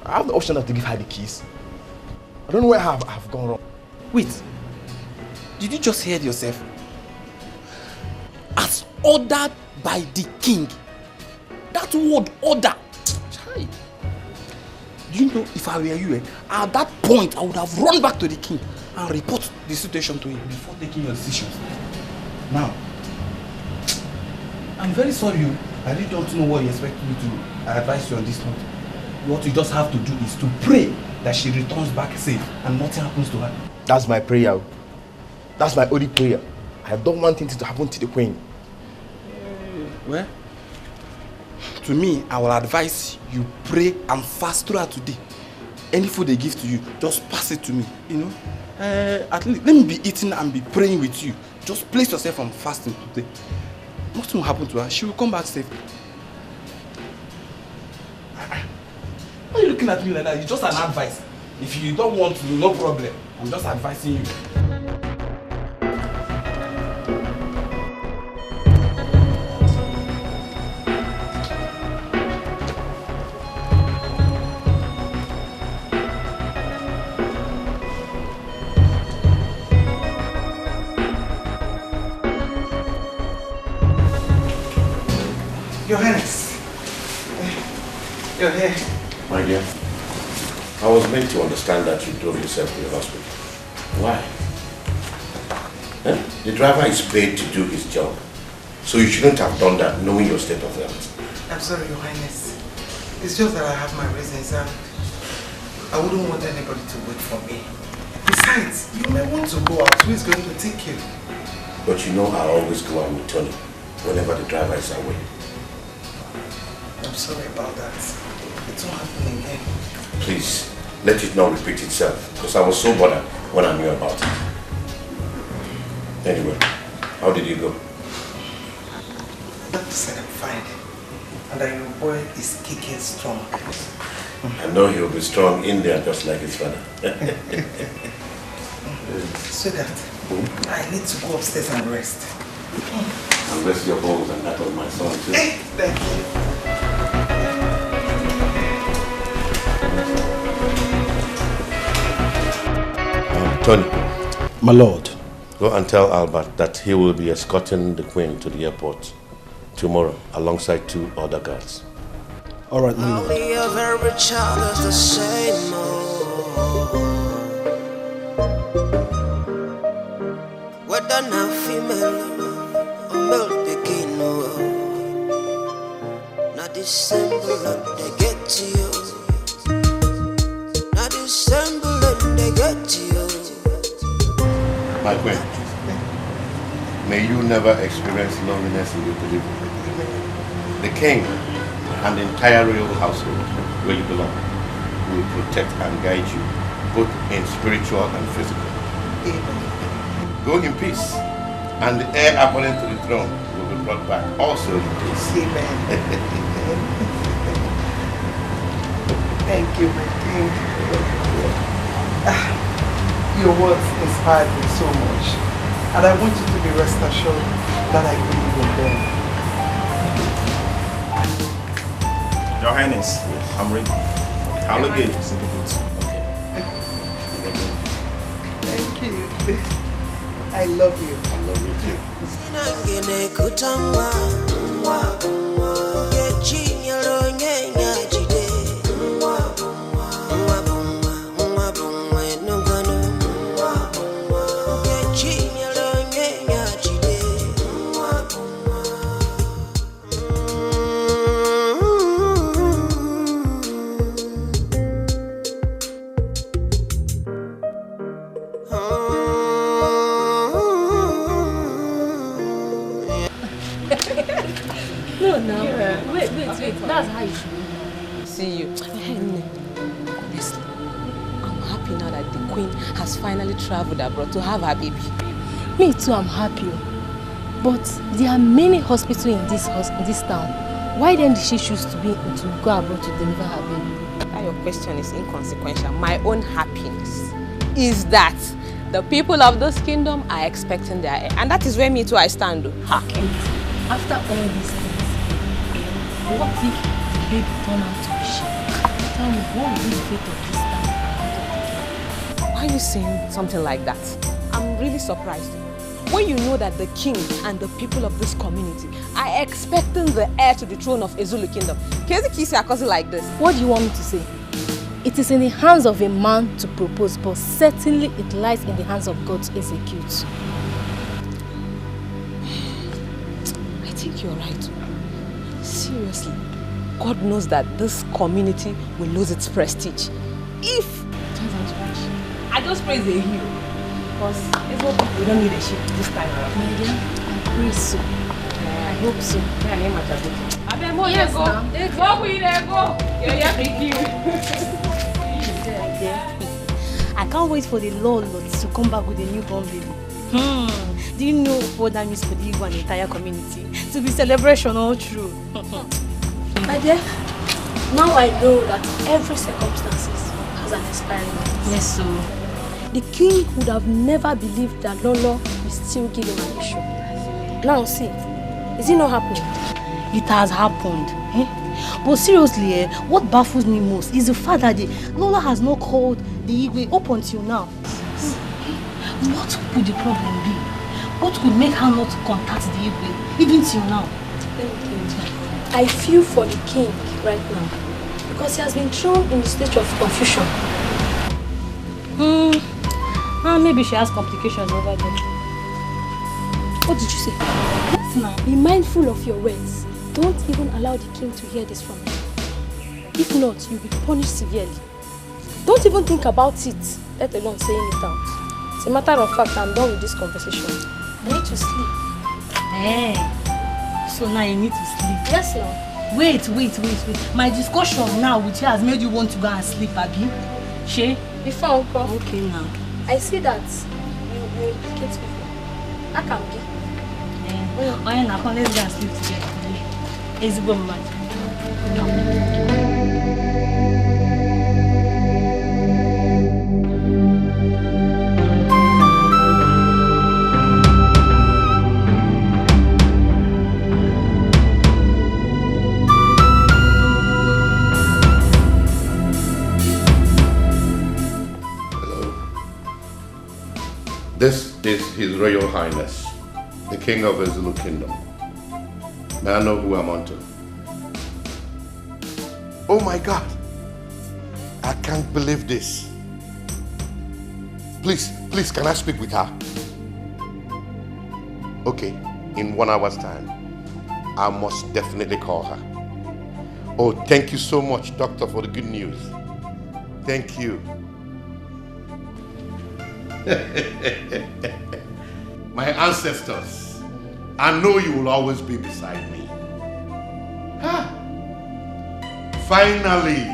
I have the option of to give her the keys. I don't know where I have gone wrong.
Wait, did you just hear yourself? As ordered by the king. That word order. Chai. Do you know, if I were you, at that point, I would have run back to the king and report the situation to him before taking your decisions. Now, I'm very sorry. I really don't know what you expect me to advise you on this note. What you just have to do is to pray that she returns back safe and nothing happens to her.
That's my prayer. That's my only prayer. I don't want anything to happen to the queen.
Well, to me, I will advise you pray and fast throughout today. Any food they give to you, just pass it to me, you know. At least let me be eating and be praying with you. Just place yourself on fasting today. Nothing will happen to her. She will come back safe. Why are you looking at me like that? It's just an advice. If you don't want to, no problem. I'm just advising you.
Your Highness. Your hair.
My dear, I was meant to understand that you drove yourself to the hospital. Why? The driver is paid to do his job. So you shouldn't have done that knowing your state of health.
I'm sorry, Your Highness. It's just that I have my reasons and I wouldn't want anybody to wait for me. Besides, you may want to go out. Who is going to take you?
But you know I always go out with Tony whenever the driver is away.
I'm sorry about that. It won't happen again.
Please, let it not repeat itself, because I was so bothered when I knew about it. Anyway, how did you go?
Doctor said I'm fine. And that your boy is kicking strong.
I know he'll be strong in there just like his father.
Sweetheart, I need to go upstairs and rest.
And rest your bones and that of my son too.
Thank you.
Tony.
My lord.
Go and tell Albert that he will be escorting the Queen to the airport tomorrow alongside 2 other guards.
All right, my lord.
Only of every child is the same. Whether now female or male begin, not the symbol that they get to you. Not the symbol that they get to you.
My Queen, may you never experience loneliness in your delivery. The King and the entire royal household where you belong will protect and guide you both in spiritual and physical. Go in peace, and the heir appointed to the throne will be brought back also in peace.
Amen. Thank you, my King. Your words inspired me so much, and I want you to be rest assured that I believe in them.
Your Highness, I'm ready. I'll look at
Thank you. I love you. I love you too.
That's how you should see you. Honestly, I'm happy now that the Queen has finally traveled abroad to have her baby.
Me too, I'm happy. But there are many hospitals in this town. Why then did she choose to go abroad to deliver her baby?
That your question is inconsequential. My own happiness is that The people of this kingdom are expecting their heir. And that is where me too I stand.
After all these things, what if the baby turn out to be she? Tell me, what will be the fate of this town?
Why are you saying something like that? I'm really surprised. When you know that the king and the people of this community are expecting the heir to the throne of Ezulu kingdom. Can you kiss your cousin like this?
What do you want me to say? It is in the hands of a man to propose, but certainly it lies in the hands of God to execute.
I think you're right. Seriously, God knows that this community will lose its prestige if it turns out to be she. I just praise the hero because it's what we don't need a ship this time around.
My dear, I pray so. I hope so.
Yes,
I can't wait for the Lord to come back with a newborn baby. Do you know what that means for the Igbo and the entire community? To be celebration all through.
My dear, now I know that every circumstance has an expiry date.
Yes, so.
The king would have never believed that Lolo will still give him an issue. Now see, is it not happening?
It has happened. But seriously, what baffles me most is the fact that Lola has not called the Igwe up until now. What could the problem be? What could make her not contact the Igwe even till now?
I feel for the king right now because he has been thrown in a state of confusion.
Maybe she has complications over there.
What did you say? Now, be mindful of your words. Don't even allow the king to hear this from you. If not, you'll be punished severely. Don't even think about it, let alone saying it out. As a matter of fact, I'm done with this conversation. I need to sleep.
So now you need to sleep?
Yes, now.
Wait. My discussion now with you has made you want to go and sleep, Abi? She?
Before, Uncle.
Okay, now.
I see that you implicate people. I can be.
Now let's go and sleep together. It's a good man.
This is His Royal Highness, the King of the Zulu Kingdom. May I know who I'm on to? Oh my God! I can't believe this. Please, can I speak with her? Okay, in 1 hour's time, I must definitely call her. Oh, thank you so much, Doctor, for the good news. Thank you. My ancestors, I know you will always be beside me. Finally,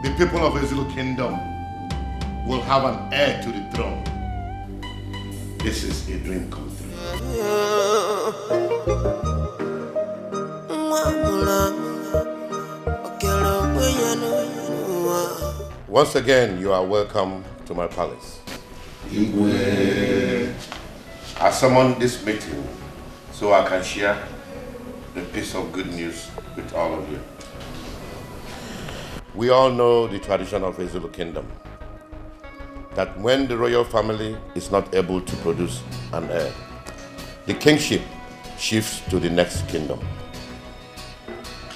the people of the Zulu Kingdom will have an heir to the throne. This is a dream come true. Once again, you are welcome to my palace. I summoned this meeting so I can share the piece of good news with all of you. We all know the tradition of the Zulu Kingdom, that when the royal family is not able to produce an heir, the kingship shifts to the next kingdom.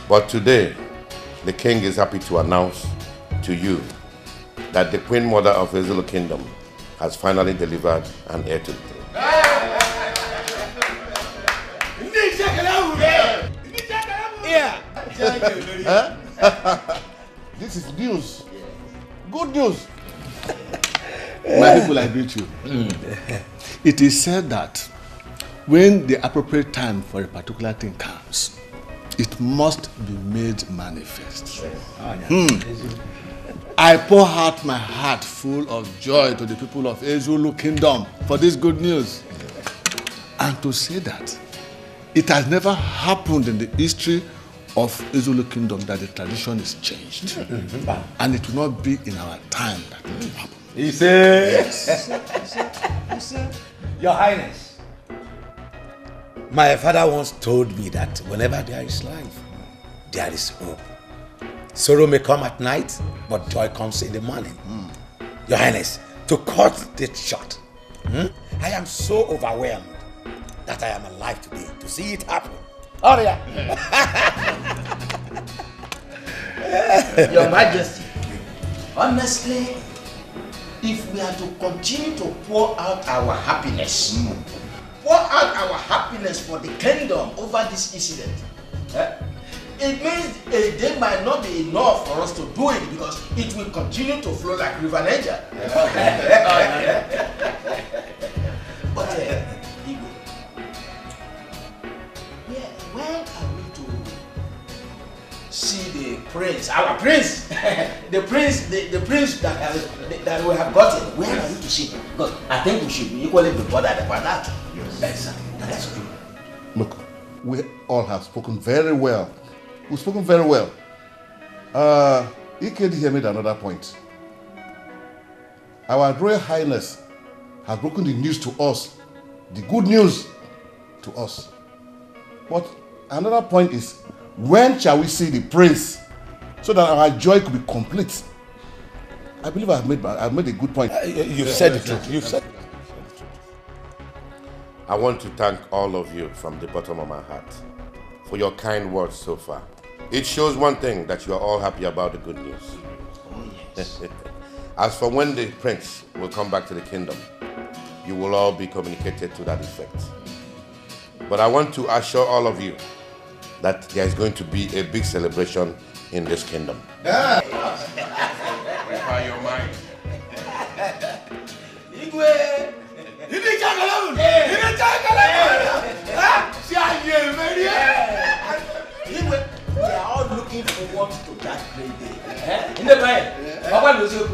But today, the king is happy to announce to you that the Queen Mother of the Zulu Kingdom has finally delivered an heir to the throne. This is news. Good news.
My people, I greet you. It is said that when the appropriate time for a particular thing comes, it must be made manifest. I pour out my heart full of joy to the people of Ezulu Kingdom for this good news. And to say that it has never happened in the history of Ezulu Kingdom that the tradition is changed. And it will not be in our time that it will happen.
He said,
Yes.
Your Highness, my father once told me that whenever there is life, there is hope. Sorrow may come at night, but joy comes in the morning. Your Highness, to cut it short, I am so overwhelmed that I am alive today to see it happen. Oh yeah.
Your Majesty, honestly, if we are to continue to pour out our happiness, for the kingdom over this incident, it means a day might not be enough for us to do it because it will continue to flow like River Niger. But Igwe, when are we to see the prince, our prince, the prince that we have gotten? When are we to see him? Because I think we should be equally bothered about that. Yes, that's true.
Look, we all have spoken very well. We've spoken very well. EKD here made another point. Our Royal Highness has broken the news to us, the good news to us. But another point is, when shall we see the prince so that our joy could be complete? I believe I've made a good point.
You've said the truth. You've said.
I want to thank all of you from the bottom of my heart for your kind words so far. It shows one thing, that you are all happy about the good news.
Oh, yes.
As for when the prince will come back to the kingdom, you will all be communicated to that effect. But I want to assure all of you that there is going to be a big celebration in this kingdom. Prepare your mind.
Igwe! We are all looking forward to that great day. In the mind, Papa knows you.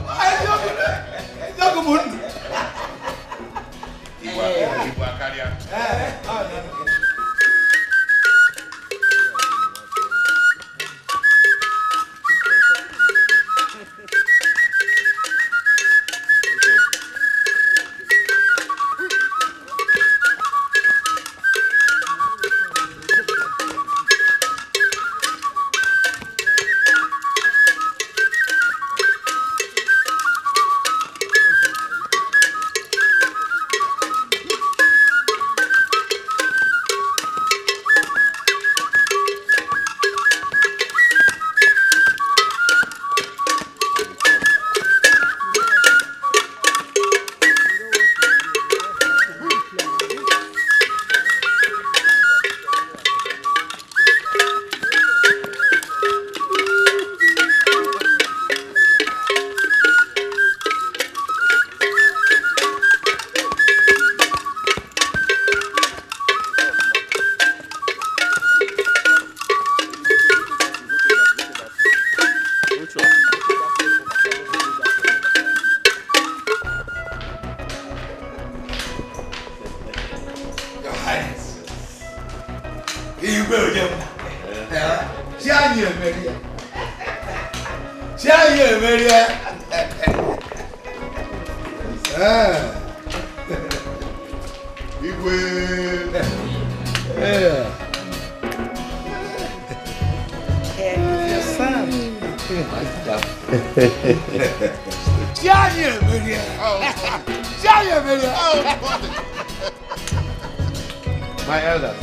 My elders,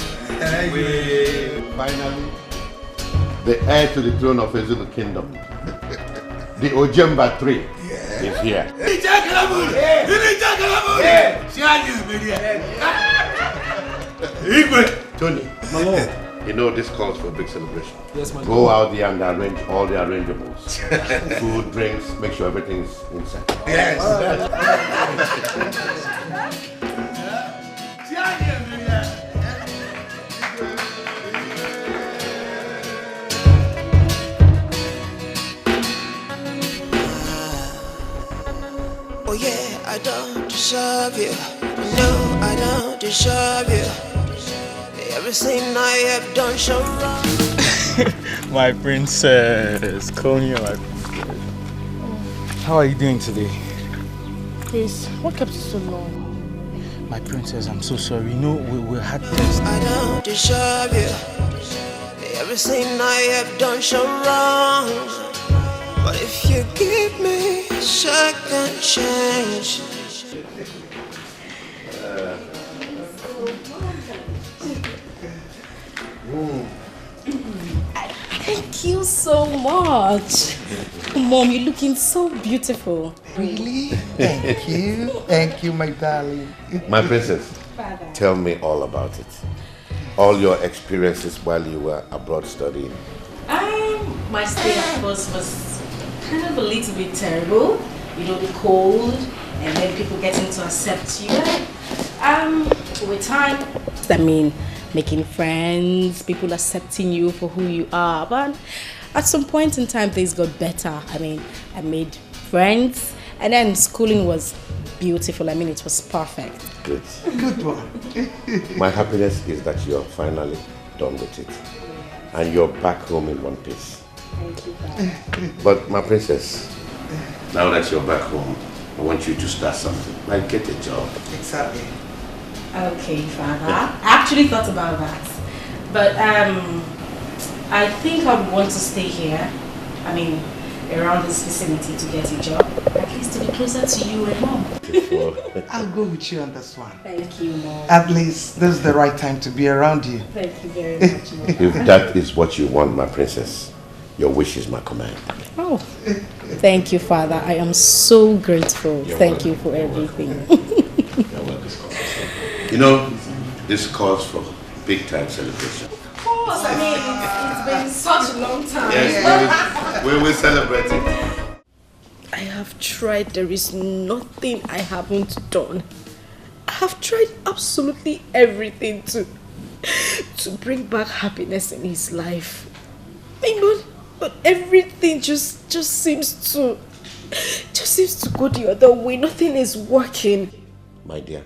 finally, the heir to the throne of Ezulu Kingdom, the Ojemba 3, is here. Tony, my lord. You know this calls for a big celebration.
Yes, my
Go out there and arrange all the arrangeables. Food, drinks, make sure everything's inside.
Yes.
Oh yeah, I don't deserve you. No, I don't deserve you. Everything I have done so wrong.
My princess, call me my princess. How are you doing today?
Chris, what kept you so long?
My princess, I'm so sorry. You know, we had tests.
I don't deserve you. Everything I have done so wrong. But if you give me a second chance.
Thank you so much. Mom, you're looking so beautiful.
Really? Thank you. Thank you, my darling.
My princess,
Father.
tell me all about it. All your experiences while you were abroad studying.
My stay, of course, was kind of a little bit terrible. You know, the cold, and then people getting to accept you. With time, I mean, making friends, people accepting you for who you are. But at some point in time, things got better. I mean, I made friends, and then schooling was beautiful. I mean, it was perfect.
Good.
Good one.
My happiness is that you're finally done with it. And you're back home in one piece.
Thank you, Father.
But my princess, now that you're back home, I want you to start something. Like get a job.
Exactly.
Okay, Father. I actually thought about that. But I think I would want to stay here. I mean, around this vicinity to get a job. At least to be closer to you and Mom.
I'll go with you on this one.
Thank you, Mom.
At least this is the right time to be around you.
Thank you very much, Mom.
If that is what you want, my princess, your wish is my command.
Oh, thank you, Father. I am so grateful. Thank you for everything.
You're welcome. You know, this calls for big time celebration.
Of course, I mean, it's been such a long time.
Yes, we will celebrate it.
I have tried. There is nothing I haven't done. I have tried absolutely everything to bring back happiness in his life. But everything just seems to go the other way. Nothing is working.
My dear,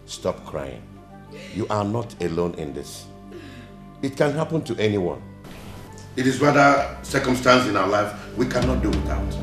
stop crying. You are not alone in this. It can happen to anyone. It is rather circumstance in our life we cannot do without.